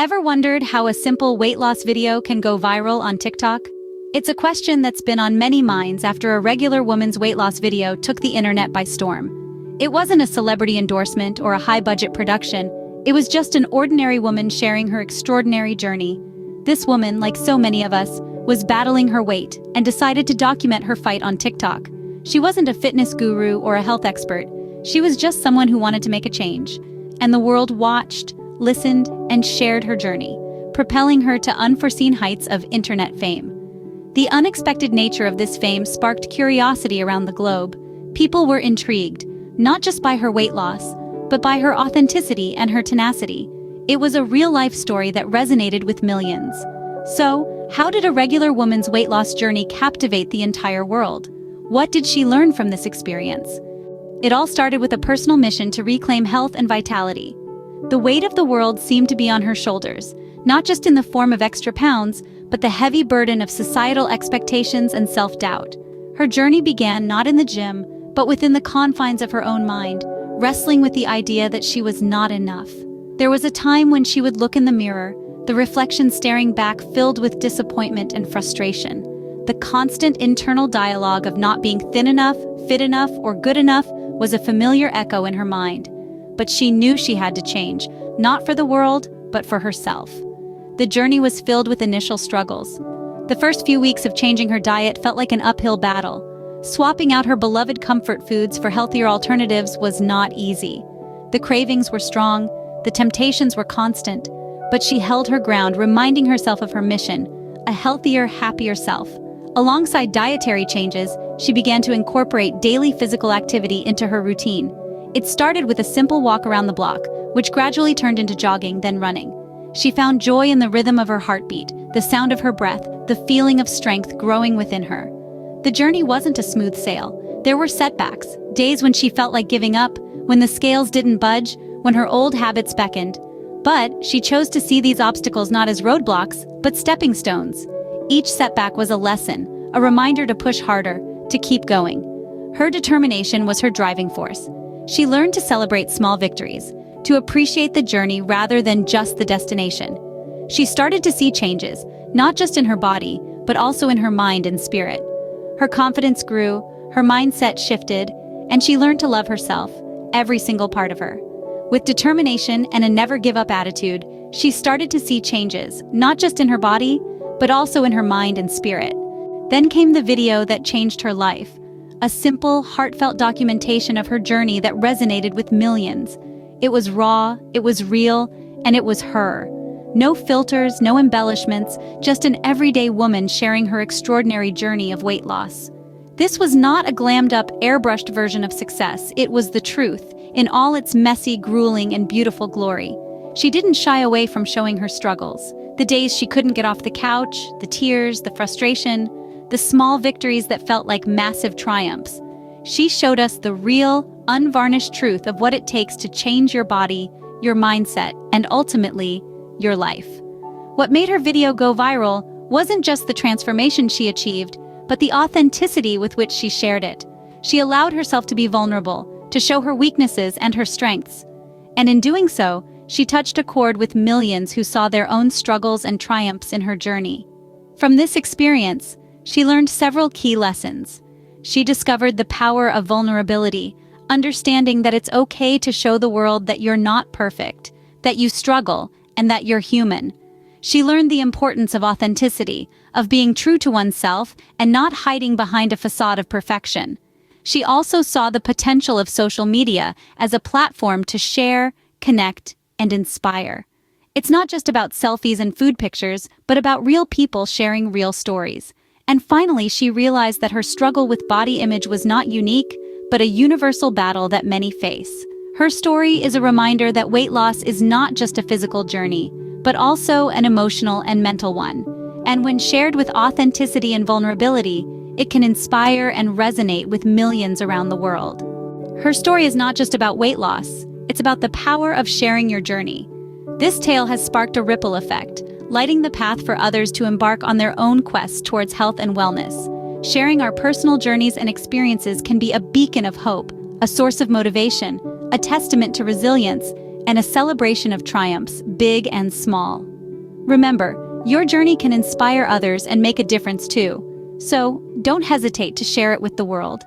Ever wondered how a simple weight loss video can go viral on TikTok? It's a question that's been on many minds after a regular woman's weight loss video took the internet by storm. It wasn't a celebrity endorsement or a high-budget production. It was just an ordinary woman sharing her extraordinary journey. This woman, like so many of us, was battling her weight and decided to document her fight on TikTok. She wasn't a fitness guru or a health expert. She was just someone who wanted to make a change. And the world watched, listened, and shared her journey, propelling her to unforeseen heights of internet fame. The unexpected nature of this fame sparked curiosity around the globe. People were intrigued, not just by her weight loss, but by her authenticity and her tenacity. It was a real-life story that resonated with millions. So, how did a regular woman's weight loss journey captivate the entire world? What did she learn from this experience? It all started with a personal mission to reclaim health and vitality. The weight of the world seemed to be on her shoulders, not just in the form of extra pounds, but the heavy burden of societal expectations and self-doubt. Her journey began not in the gym, but within the confines of her own mind, wrestling with the idea that she was not enough. There was a time when she would look in the mirror, the reflection staring back filled with disappointment and frustration. The constant internal dialogue of not being thin enough, fit enough, or good enough was a familiar echo in her mind. But she knew she had to change, not for the world, but for herself. The journey was filled with initial struggles. The first few weeks of changing her diet felt like an uphill battle. Swapping out her beloved comfort foods for healthier alternatives was not easy. The cravings were strong, the temptations were constant, but she held her ground, reminding herself of her mission, a healthier, happier self. Alongside dietary changes, she began to incorporate daily physical activity into her routine. It started with a simple walk around the block, which gradually turned into jogging, then running. She found joy in the rhythm of her heartbeat, the sound of her breath, the feeling of strength growing within her. The journey wasn't a smooth sail. There were setbacks, days when she felt like giving up, when the scales didn't budge, when her old habits beckoned. But she chose to see these obstacles not as roadblocks, but stepping stones. Each setback was a lesson, a reminder to push harder, to keep going. Her determination was her driving force. She learned to celebrate small victories, to appreciate the journey rather than just the destination. She started to see changes, not just in her body, but also in her mind and spirit. Her confidence grew, her mindset shifted, and she learned to love herself, every single part of her. With determination and a never-give-up attitude, she started to see changes, not just in her body, but also in her mind and spirit. Then came the video that changed her life, a simple, heartfelt documentation of her journey that resonated with millions. It was raw, it was real, and it was her. No filters, no embellishments, just an everyday woman sharing her extraordinary journey of weight loss. This was not a glammed-up, airbrushed version of success. It was the truth, in all its messy, grueling, and beautiful glory. She didn't shy away from showing her struggles. The days she couldn't get off the couch, the tears, the frustration, the small victories that felt like massive triumphs. She showed us the real, unvarnished truth of what it takes to change your body, your mindset, and ultimately, your life. What made her video go viral wasn't just the transformation she achieved, but the authenticity with which she shared it. She allowed herself to be vulnerable, to show her weaknesses and her strengths. And in doing so, she touched a chord with millions who saw their own struggles and triumphs in her journey. From this experience, she learned several key lessons. She discovered the power of vulnerability, understanding that it's okay to show the world that you're not perfect, that you struggle, and that you're human. She learned the importance of authenticity, of being true to oneself and not hiding behind a facade of perfection. She also saw the potential of social media as a platform to share, connect, and inspire. It's not just about selfies and food pictures, but about real people sharing real stories. And finally, she realized that her struggle with body image was not unique, but a universal battle that many face. Her story is a reminder that weight loss is not just a physical journey, but also an emotional and mental one. And when shared with authenticity and vulnerability, it can inspire and resonate with millions around the world. Her story is not just about weight loss, it's about the power of sharing your journey. This tale has sparked a ripple effect, lighting the path for others to embark on their own quest towards health and wellness. Sharing our personal journeys and experiences can be a beacon of hope, a source of motivation, a testament to resilience, and a celebration of triumphs, big and small. Remember, your journey can inspire others and make a difference too. So, don't hesitate to share it with the world.